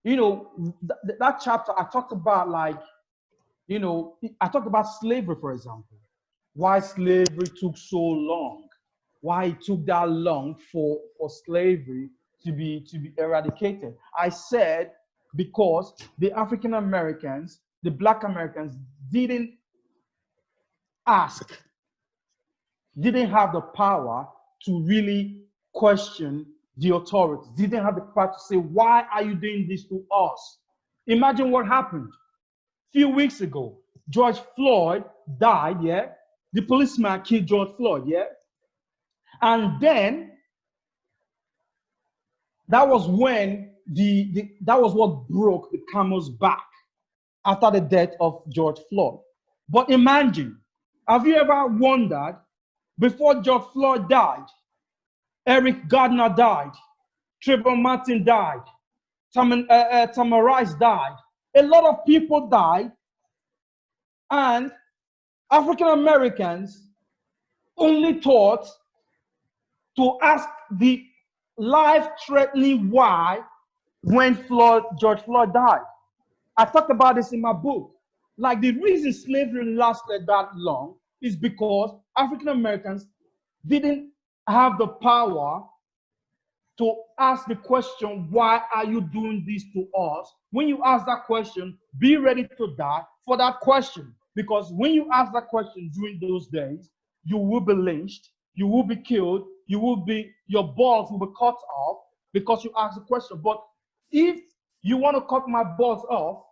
You know, that chapter I talked about, like, you know, I talked about slavery, for example, why slavery took so long, why it took that long for slavery to be eradicated. I said because the African Americans, the Black Americans didn't ask, didn't have the power to really question the authorities, didn't have the power to say, why are you doing this to us? Imagine what happened a few weeks ago. George Floyd died, yeah? The policeman killed George Floyd, yeah? And then that was when that was what broke the camel's back after the death of George Floyd. But imagine, have you ever wondered, before George Floyd died, Eric Gardner died, Trayvon Martin died, Tamir Rice died, a lot of people died, and African Americans only thought to ask the life-threatening why when George Floyd died. I talked about this in my book. Like, the reason slavery lasted that long is because African Americans didn't have the power to ask the question, why are you doing this to us? When you ask that question, be ready to die for that question. Because when you ask that question during those days, you will be lynched, you will be killed, your balls will be cut off because you asked the question. But if you want to cut my balls off,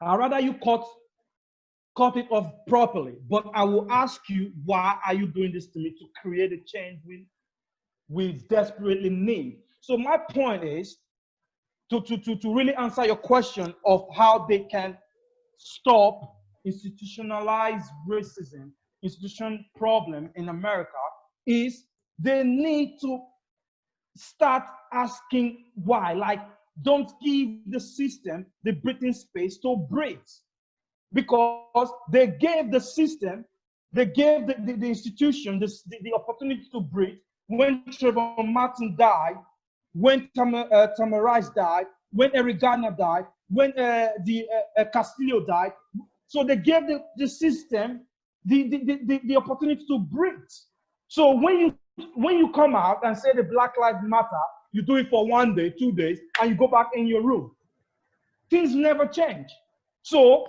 I'd rather you cut it off properly. But I will ask you, why are you doing this to me? To create a change we desperately need. So my point is to really answer your question of how they can stop institutionalized racism, institutional problem in America, is they need to start asking why. Like, don't give the system the breathing space to breathe, because they gave the system, they gave the institution the opportunity to breathe when Trayvon Martin died, when Tamir Rice died, when Eric Garner died, when Castillo died. So they gave the system the opportunity to breathe. So when you come out and say the Black Lives Matter, you do it for 1 day, 2 days, and you go back in your room. Things never change. So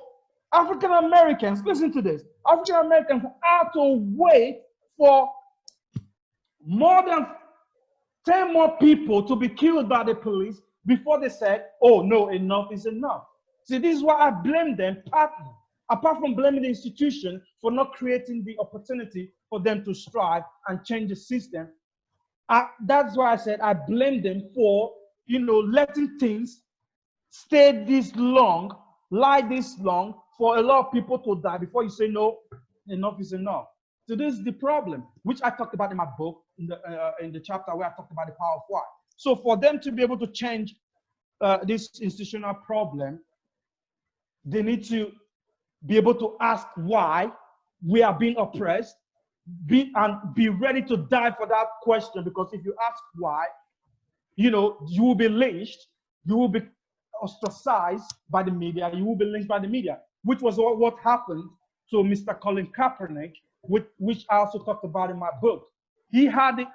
African Americans, listen to this, African Americans had to wait for more than 10 more people to be killed by the police before they said, oh no, enough is enough. See, this is why I blame them partly. Apart from blaming the institution for not creating the opportunity for them to strive and change the system, that's why I said I blame them for, letting things stay this long, lie this long, for a lot of people to die before you say, no, enough is enough. So this is the problem, which I talked about in my book, in the chapter where I talked about the power of why. So for them to be able to change this institutional problem, they need to be able to ask why we are being oppressed, and be ready to die for that question. Because if you ask why, you will be lynched, you will be ostracized by the media, you will be lynched by the media, which was what happened to Mr. Colin Kaepernick, which I also talked about in my book. He had the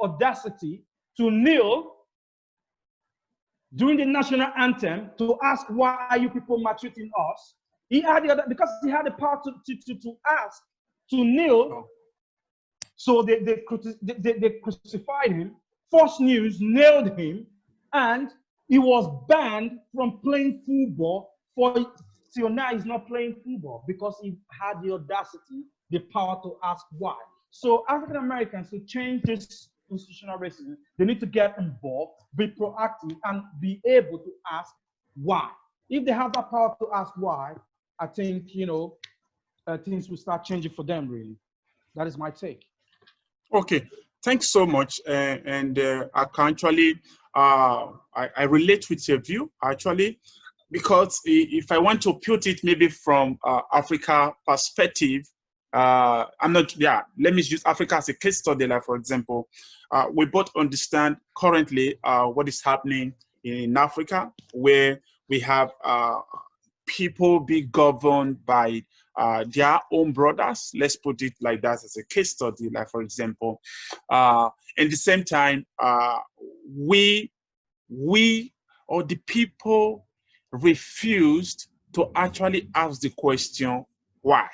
audacity to kneel during the national anthem to ask, why are you people maltreating us? He had because he had the power to ask, to kneel. So they crucified him. Fox News nailed him, and he was banned from playing football till now. He's not playing football because he had the audacity, the power to ask why. So African Americans, to change this institutional racism, they need to get involved, be proactive, and be able to ask why. If they have that power to ask why, I think things will start changing for them. Really, that is my take. Okay, thanks so much. And I can actually, I relate with your view, actually, because if I want to put it maybe from Africa perspective, let me use Africa as a case study. Like, for example, we both understand currently what is happening in Africa, where we have people be governed by their own brothers. Let's put it like that as a case study. Like, for example, at the same time, we or the people refused to actually ask the question why.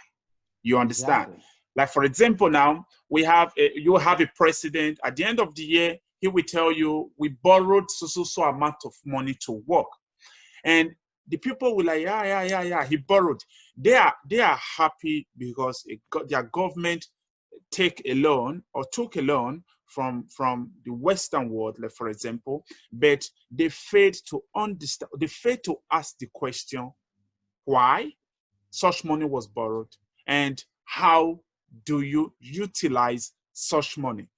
You understand? Exactly. Like, for example, now you have a president. At the end of the year, he will tell you, we borrowed so amount of money to work. And the people will like, yeah, he borrowed. They are happy because their government took a loan from the Western world, like, for example, but they failed to understand, they failed to ask the question why such money was borrowed and how do you utilize such money.